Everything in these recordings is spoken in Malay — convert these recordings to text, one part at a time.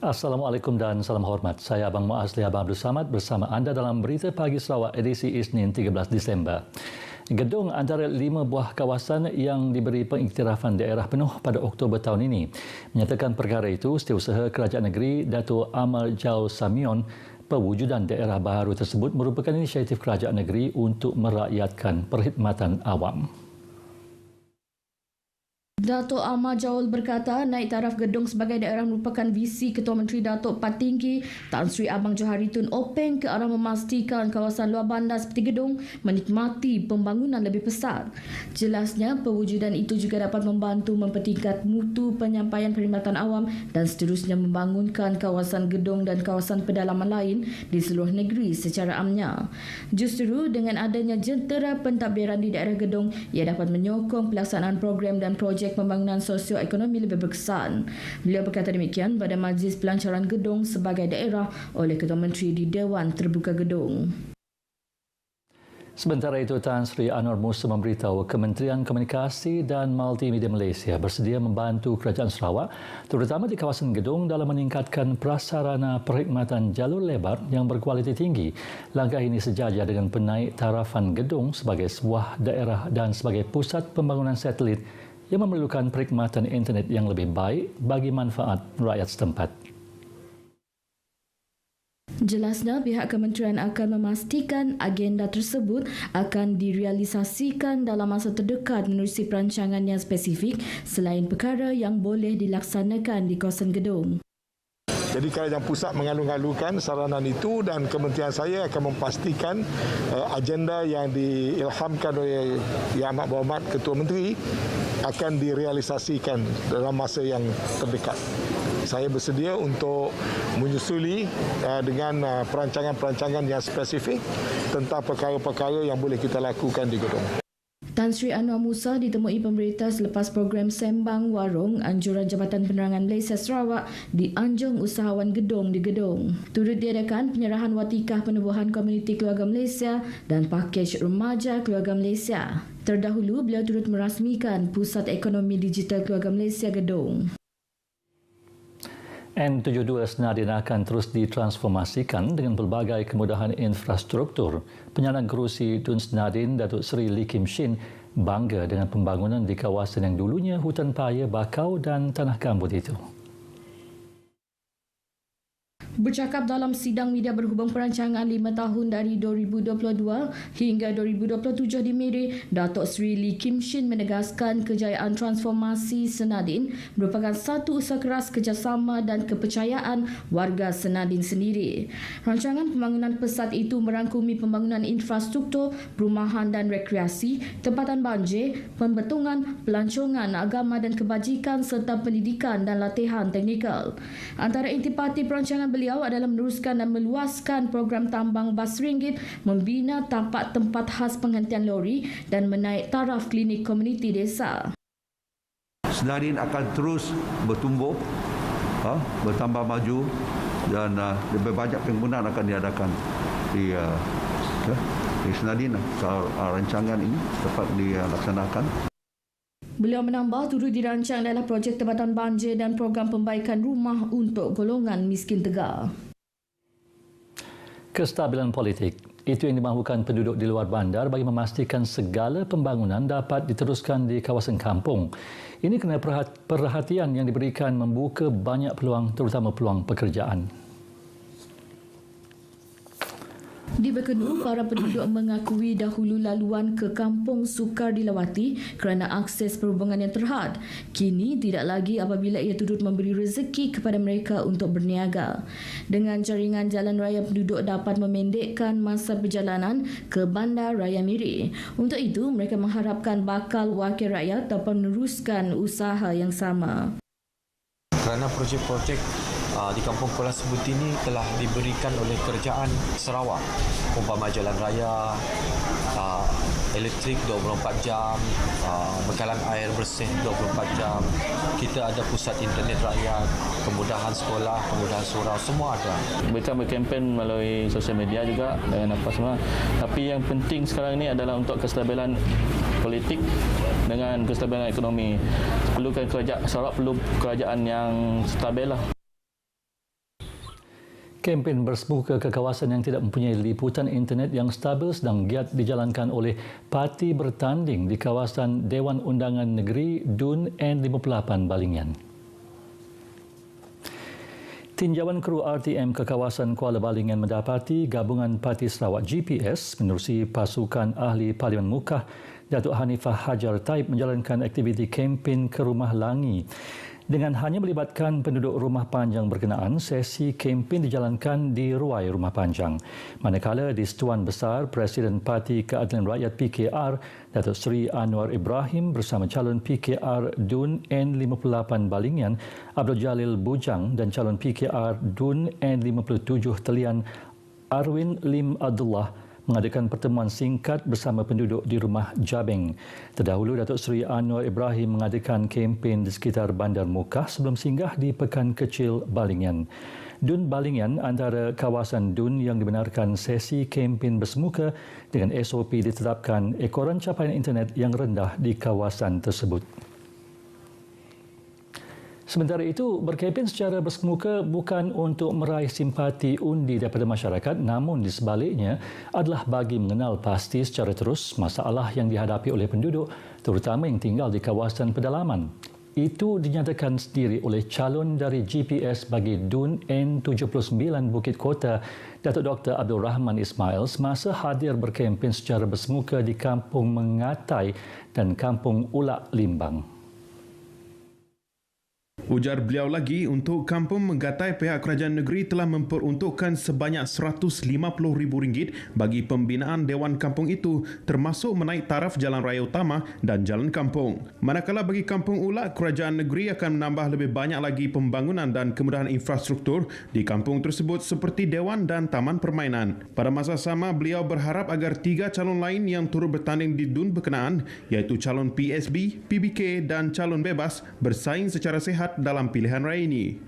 Assalamualaikum dan salam hormat. Saya Abang Muazli Abang Abdul Samad bersama anda dalam Berita Pagi Sarawak edisi Isnin 13 Disember. Gedung antara 5 buah kawasan yang diberi pengiktirafan daerah penuh pada Oktober tahun ini menyatakan perkara itu setiausaha Kerajaan Negeri Dato' Amar Jauh Samion. Pewujudan daerah baharu tersebut merupakan inisiatif Kerajaan Negeri untuk merakyatkan perkhidmatan awam. Dato' Amar Jaul berkata naik taraf gedung sebagai daerah merupakan visi Ketua Menteri Datuk Patinggi Tan Sri Abang Johari Tun Openg ke arah memastikan kawasan luar bandar seperti gedung menikmati pembangunan lebih pesat. Jelasnya, pewujudan itu juga dapat membantu mempertingkat mutu penyampaian perkhidmatan awam dan seterusnya membangunkan kawasan gedung dan kawasan pedalaman lain di seluruh negeri secara amnya. Justru dengan adanya jentera pentadbiran di daerah gedung, ia dapat menyokong pelaksanaan program dan projek pembangunan sosioekonomi lebih berkesan. Beliau berkata demikian pada Majlis Pelancaran Gedung sebagai daerah oleh Ketua Menteri di Dewan Terbuka Gedung. Sementara itu, Tan Sri Anwar Musa memberitahu Kementerian Komunikasi dan Multimedia Malaysia bersedia membantu Kerajaan Sarawak terutama di kawasan gedung dalam meningkatkan prasarana perkhidmatan jalur lebar yang berkualiti tinggi. Langkah ini sejajar dengan penaik tarafan gedung sebagai sebuah daerah dan sebagai pusat pembangunan satelit yang memerlukan perkhidmatan internet yang lebih baik bagi manfaat rakyat setempat. Jelasnya, pihak kementerian akan memastikan agenda tersebut akan direalisasikan dalam masa terdekat menerusi perancangan yang spesifik selain perkara yang boleh dilaksanakan di kawasan gedung. Jadi kerajaan pusat mengalu-alukan saranan itu dan kementerian saya akan memastikan agenda yang diilhamkan oleh Yang Amat Berhormat Ketua Menteri akan direalisasikan dalam masa yang terdekat. Saya bersedia untuk menyusuli dengan perancangan-perancangan yang spesifik tentang perkara-perkara yang boleh kita lakukan di gedung. Tan Sri Anwar Musa ditemui pemberita selepas program Sembang Warung Anjuran Jabatan Penerangan Malaysia Sarawak di Anjung Usahawan Gedung di Gedung. Turut diadakan penyerahan watikah penubuhan komuniti keluarga Malaysia dan pakej remaja keluarga Malaysia. Terdahulu, beliau turut merasmikan Pusat Ekonomi Digital Keluarga Malaysia Gedung. N72 Senadin akan terus ditransformasikan dengan pelbagai kemudahan infrastruktur. Penyandang kerusi Tun Senadin, Datuk Seri Lee Kim Shin, bangga dengan pembangunan di kawasan yang dulunya hutan paya, bakau dan tanah gambut itu. Bercakap dalam sidang media berhubung perancangan 5 tahun dari 2022 hingga 2027 di Miri, Datuk Seri Lee Kim Shin menegaskan kejayaan transformasi Senadin merupakan satu usaha keras kerjasama dan kepercayaan warga Senadin sendiri. Rancangan pembangunan pesat itu merangkumi pembangunan infrastruktur, perumahan dan rekreasi, tempatan banjir, pembetungan, pelancongan agama dan kebajikan serta pendidikan dan latihan teknikal. Antara intipati perancangan beliau adalah meneruskan dan meluaskan program tambang bas ringgit, membina tempat-tempat khas penghentian lori dan menaik taraf klinik komuniti desa. Senadin akan terus bertumbuh, bertambah maju dan lebih banyak penggunaan akan diadakan di Senadin. Rancangan ini dapat dilaksanakan. Beliau menambah turut dirancang adalah projek tempatan banjir dan program pembaikan rumah untuk golongan miskin tegar. Kestabilan politik itu yang dimahukan penduduk di luar bandar bagi memastikan segala pembangunan dapat diteruskan di kawasan kampung. Ini kerana perhatian yang diberikan membuka banyak peluang, terutama peluang pekerjaan. Di Berkenur, para penduduk mengakui dahulu laluan ke kampung sukar dilawati kerana akses perhubungan yang terhad. Kini tidak lagi apabila ia turut memberi rezeki kepada mereka untuk berniaga. Dengan jaringan jalan raya, penduduk dapat memendekkan masa perjalanan ke Bandar Raya Miri. Untuk itu, mereka mengharapkan bakal wakil rakyat dapat meneruskan usaha yang sama. Kerana projek-projek di Kampung Kuala Sebut ini telah diberikan oleh Kerajaan Sarawak, umpama jalan raya, elektrik 24 jam, bekalan air bersih 24 jam, kita ada pusat internet rakyat, kemudahan sekolah, kemudahan surau, semua ada. Mereka berkempen melalui sosial media juga dengan apa semua. Tapi yang penting sekarang ini adalah untuk kestabilan politik dengan kestabilan ekonomi. Perlukan Sarawak perlu kerajaan yang stabil lah. Kempen bersemuka ke kawasan yang tidak mempunyai liputan internet yang stabil sedang giat dijalankan oleh parti bertanding di kawasan Dewan Undangan Negeri DUN N58 Balingian. Tinjauan kru RTM ke kawasan Kuala Balingian mendapati gabungan Parti Sarawak GPS menerusi pasukan ahli Parlimen Mukah Datuk Hanifah Hajar Taib menjalankan aktiviti kempen ke Rumah Langi. Dengan hanya melibatkan penduduk rumah panjang berkenaan, sesi kempen dijalankan di Ruai Rumah Panjang. Manakala di Setuan Besar, Presiden Parti Keadilan Rakyat PKR, Datuk Seri Anwar Ibrahim bersama calon PKR DUN N58 Balingian, Abdul Jalil Bujang dan calon PKR DUN N57 Telian, Arwin Lim Abdullah mengadakan pertemuan singkat bersama penduduk di Rumah Jabeng. Terdahulu, Datuk Seri Anwar Ibrahim mengadakan kempen di sekitar Bandar Mukah sebelum singgah di Pekan Kecil Balingian. DUN Balingian antara kawasan DUN yang dibenarkan sesi kempen bersemuka dengan SOP ditetapkan ekoran capaian internet yang rendah di kawasan tersebut. Sementara itu, berkempen secara bersemuka bukan untuk meraih simpati undi daripada masyarakat, namun di sebaliknya adalah bagi mengenal pasti secara terus masalah yang dihadapi oleh penduduk, terutama yang tinggal di kawasan pedalaman. Itu dinyatakan sendiri oleh calon dari GPS bagi DUN N79 Bukit Kota, Datuk Dr. Abdul Rahman Ismail, semasa hadir berkempen secara bersemuka di Kampung Mengatai dan Kampung Ulak Limbang. Ujar beliau lagi, untuk Kampung Mengatai pihak kerajaan negeri telah memperuntukkan sebanyak RM150,000 bagi pembinaan Dewan Kampung itu, termasuk menaik taraf jalan raya utama dan jalan kampung. Manakala bagi Kampung Ulak, kerajaan negeri akan menambah lebih banyak lagi pembangunan dan kemudahan infrastruktur di kampung tersebut seperti dewan dan taman permainan. Pada masa sama, beliau berharap agar 3 calon lain yang turut bertanding di DUN berkenaan, iaitu calon PSB, PBK dan calon bebas bersaing secara sihat dalam pilihan raya ini.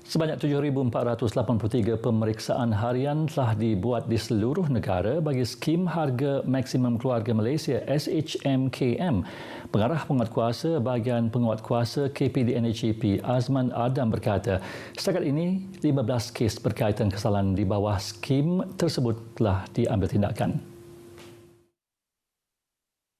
Sebanyak 7,483 pemeriksaan harian telah dibuat di seluruh negara bagi skim Harga Maksimum Keluarga Malaysia SHMKM. Pengarah Penguatkuasa Bahagian Penguatkuasa KPDNHEP Azman Adam berkata, setakat ini 15 kes berkaitan kesalahan di bawah skim tersebut telah diambil tindakan.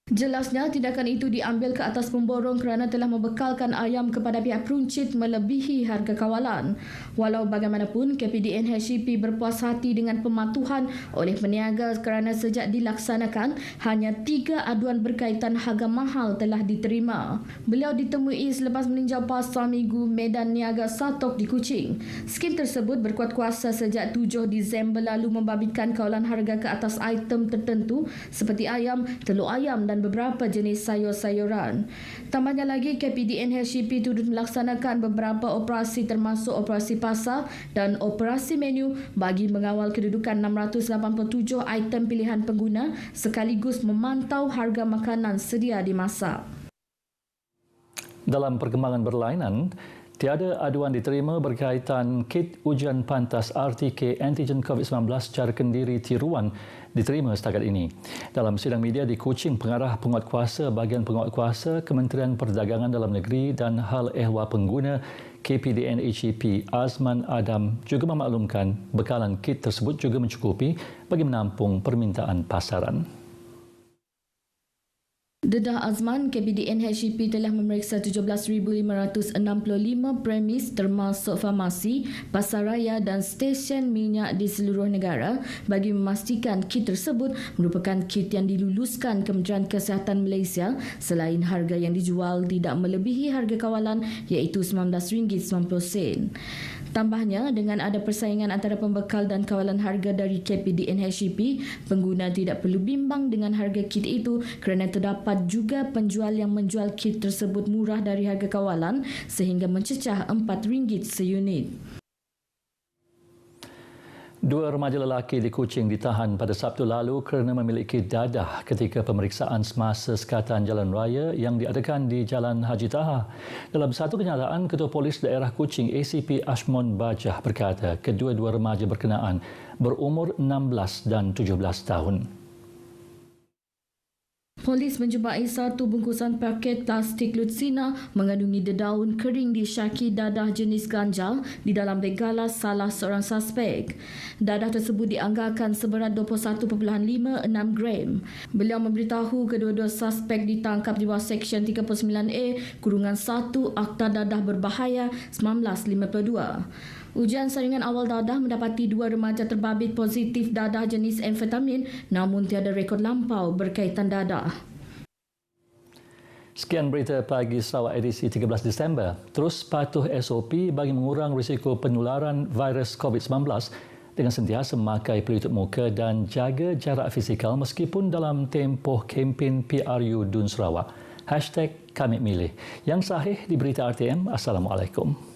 Jelasnya, tindakan itu diambil ke atas pemborong kerana telah membekalkan ayam kepada pihak peruncit melebihi harga kawalan. Walau bagaimanapun, KPDNHEP berpuas hati dengan pematuhan oleh peniaga kerana sejak dilaksanakan, hanya 3 aduan berkaitan harga mahal telah diterima. Beliau ditemui selepas meninjau Pasar Minggu Medan Niaga Satok di Kuching. Skim tersebut berkuat kuasa sejak 7 Disember lalu membabitkan kawalan harga ke atas item tertentu seperti ayam, telur ayam dan beberapa jenis sayur-sayuran. Tambahnya lagi, KPDNHEP turut melaksanakan beberapa operasi termasuk operasi pasar dan operasi menu bagi mengawal kedudukan 687 item pilihan pengguna sekaligus memantau harga makanan sedia dimasak. Dalam perkembangan berlainan, tiada aduan diterima berkaitan kit ujian pantas RTK antigen COVID-19 secara kendiri tiruan diterima setakat ini. Dalam sidang media di Kuching, Pengarah Penguatkuasa Bahagian Penguatkuasa Kementerian Perdagangan Dalam Negeri dan Hal Ehwal Pengguna KPDNHEP Azman Adam juga memaklumkan bekalan kit tersebut juga mencukupi bagi menampung permintaan pasaran. Dedah Azman, KPDNHEP telah memeriksa 17,565 premis termasuk farmasi, pasaraya dan stesen minyak di seluruh negara bagi memastikan kit tersebut merupakan kit yang diluluskan Kementerian Kesihatan Malaysia selain harga yang dijual tidak melebihi harga kawalan iaitu RM19.90. Tambahnya, dengan ada persaingan antara pembekal dan kawalan harga dari KPDNHEP, pengguna tidak perlu bimbang dengan harga kit itu kerana terdapat juga penjual yang menjual kit tersebut murah dari harga kawalan sehingga mencecah RM4 seunit. 2 remaja lelaki di Kuching ditahan pada Sabtu lalu kerana memiliki dadah ketika pemeriksaan semasa sekatan jalan raya yang diadakan di Jalan Haji Taha. Dalam satu kenyataan, Ketua Polis Daerah Kuching ACP Ashmon Bajah berkata kedua-dua remaja berkenaan berumur 16 dan 17 tahun. Polis menjumpai satu bungkusan paket plastik lutsina mengandungi dedaun kering disyaki dadah jenis ganja di dalam regala salah seorang suspek. Dadah tersebut dianggarkan seberat 21.56 gram. Beliau memberitahu kedua-dua suspek ditangkap di bawah Seksyen 39A Kurungan 1 Akta Dadah Berbahaya 1952. Ujian saringan awal dadah mendapati 2 remaja terbabit positif dadah jenis amfetamin namun tiada rekod lampau berkaitan dadah. Sekian berita pagi Sarawak edisi 13 Disember. Terus patuh SOP bagi mengurang risiko penularan virus COVID-19 dengan sentiasa memakai pelitup muka dan jaga jarak fizikal meskipun dalam tempoh kempen PRU Dun Sarawak. #KamiMilih. Yang sahih di berita RTM. Assalamualaikum.